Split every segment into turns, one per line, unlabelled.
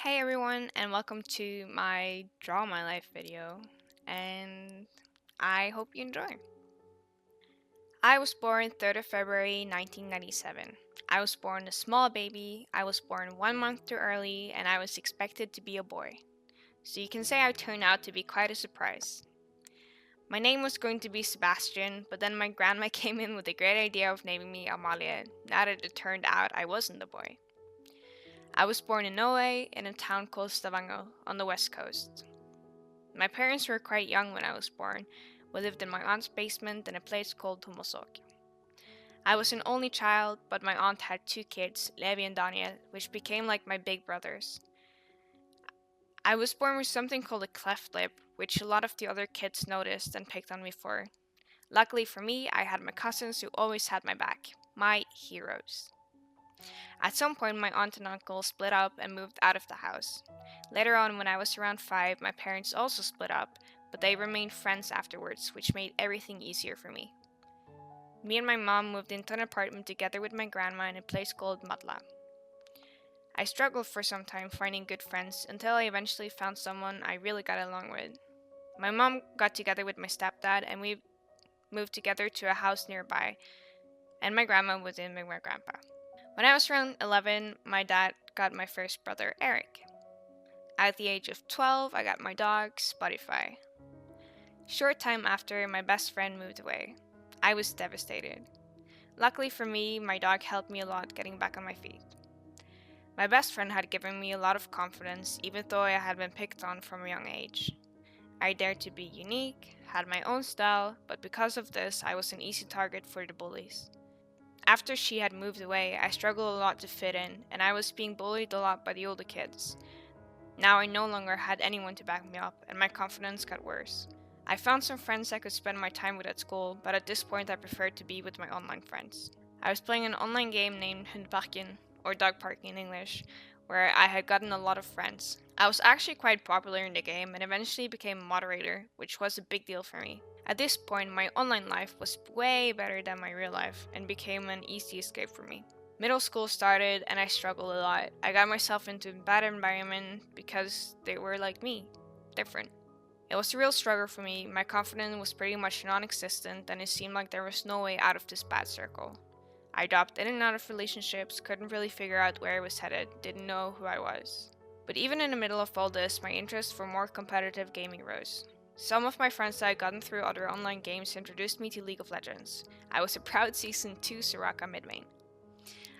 Hey everyone, and welcome to my Draw My Life video, and I hope you enjoy. I was born 3rd of February 1997. I was born a small baby, I was born 1 month too early, and I was expected to be a boy. So you can say I turned out to be quite a surprise. My name was going to be Sebastian, but then my grandma came in with the great idea of naming me Amalia, now that it turned out I wasn't a boy. I was born in Norway, in a town called Stavanger, on the west coast. My parents were quite young when I was born. We lived in my aunt's basement in a place called Homosok. I was an only child, but my aunt had two kids, Levi and Daniel, which became like my big brothers. I was born with something called a cleft lip, which a lot of the other kids noticed and picked on me for. Luckily for me, I had my cousins who always had my back, my heroes. At some point, my aunt and uncle split up and moved out of the house. Later on, when I was around 5, my parents also split up, but they remained friends afterwards, which made everything easier for me. Me and my mom moved into an apartment together with my grandma in a place called Matla. I struggled for some time finding good friends until I eventually found someone I really got along with. My mom got together with my stepdad and we moved together to a house nearby, and my grandma was in with my grandpa. When I was around 11, my dad got my first brother, Eric. At the age of 12, I got my dog, Spotify. Short time after, my best friend moved away. I was devastated. Luckily for me, my dog helped me a lot getting back on my feet. My best friend had given me a lot of confidence, even though I had been picked on from a young age. I dared to be unique, had my own style, but because of this, I was an easy target for the bullies. After she had moved away, I struggled a lot to fit in, and I was being bullied a lot by the older kids. Now I no longer had anyone to back me up, and my confidence got worse. I found some friends I could spend my time with at school, but at this point I preferred to be with my online friends. I was playing an online game named Hundparken, or Dog Park in English, where I had gotten a lot of friends. I was actually quite popular in the game and eventually became a moderator, which was a big deal for me. At this point, my online life was way better than my real life and became an easy escape for me. Middle school started and I struggled a lot. I got myself into a bad environment because they were like me, different. It was a real struggle for me. My confidence was pretty much non-existent and it seemed like there was no way out of this bad circle. I dropped in and out of relationships, couldn't really figure out where I was headed, didn't know who I was. But even in the middle of all this, my interest for more competitive gaming rose. Some of my friends that I had gotten through other online games introduced me to League of Legends. I was a proud Season 2 Soraka mid-main.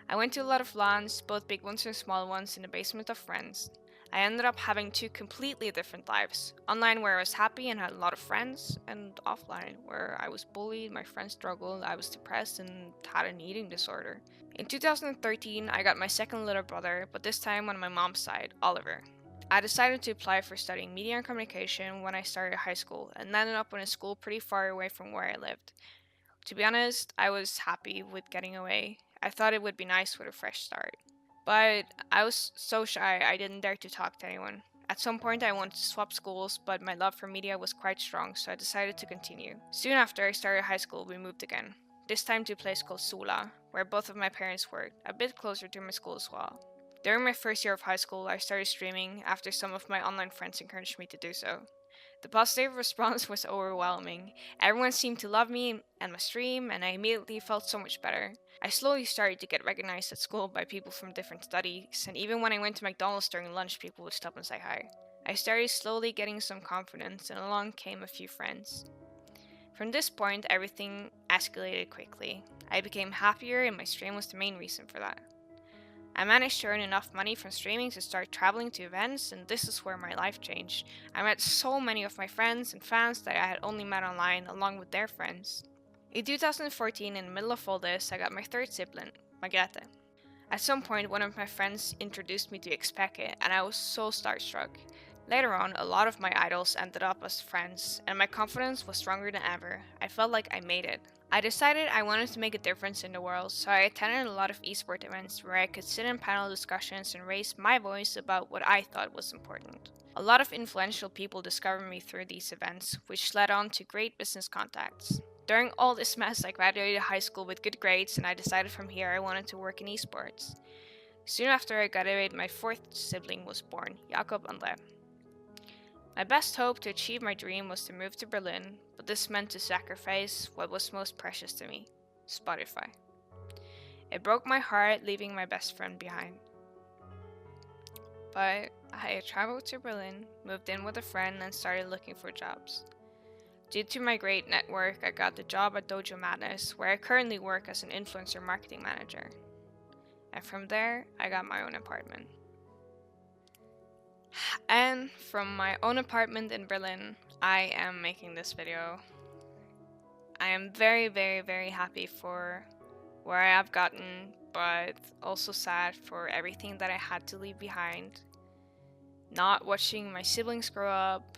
I went to a lot of LANs, both big ones and small ones, in the basement of friends. I ended up having two completely different lives. Online where I was happy and had a lot of friends, and offline where I was bullied, my friends struggled, I was depressed and had an eating disorder. In 2013, I got my second little brother, but this time on my mom's side, Oliver. I decided to apply for studying media and communication when I started high school and ended up in a school pretty far away from where I lived. To be honest, I was happy with getting away. I thought it would be nice with a fresh start. But I was so shy I didn't dare to talk to anyone. At some point I wanted to swap schools, but my love for media was quite strong, so I decided to continue. Soon after I started high school, we moved again. This time to a place called Sula, where both of my parents worked, a bit closer to my school as well. During my first year of high school, I started streaming after some of my online friends encouraged me to do so. The positive response was overwhelming. Everyone seemed to love me and my stream, and I immediately felt so much better. I slowly started to get recognized at school by people from different studies, and even when I went to McDonald's during lunch, people would stop and say hi. I started slowly getting some confidence, and along came a few friends. From this point, everything escalated quickly. I became happier, and my stream was the main reason for that. I managed to earn enough money from streaming to start traveling to events, and this is where my life changed. I met so many of my friends and fans that I had only met online, along with their friends. In 2014, in the middle of all this, I got my third sibling, Margrethe. At some point, one of my friends introduced me to Expeke, and I was so starstruck. Later on, a lot of my idols ended up as friends, and my confidence was stronger than ever. I felt like I made it. I decided I wanted to make a difference in the world, so I attended a lot of esports events where I could sit in panel discussions and raise my voice about what I thought was important. A lot of influential people discovered me through these events, which led on to great business contacts. During all this mess, I graduated high school with good grades, and I decided from here I wanted to work in esports. Soon after I graduated, my fourth sibling was born, Jakob and Lev. My best hope to achieve my dream was to move to Berlin, but this meant to sacrifice what was most precious to me, Spotify. It broke my heart leaving my best friend behind. But I traveled to Berlin, moved in with a friend, and started looking for jobs. Due to my great network, I got the job at Dojo Madness, where I currently work as an influencer marketing manager. And from there, I got my own apartment. And from my own apartment in Berlin, I am making this video. I am very, very, very happy for where I have gotten, but also sad for everything that I had to leave behind. Not watching my siblings grow up,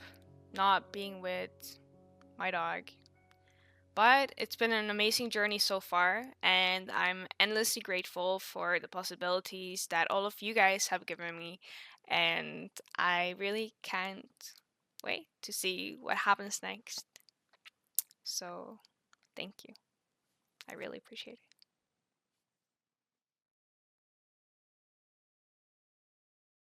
not being with my dog. But it's been an amazing journey so far, and I'm endlessly grateful for the possibilities that all of you guys have given me, and I really can't wait to see what happens next. So, thank you. I really appreciate it.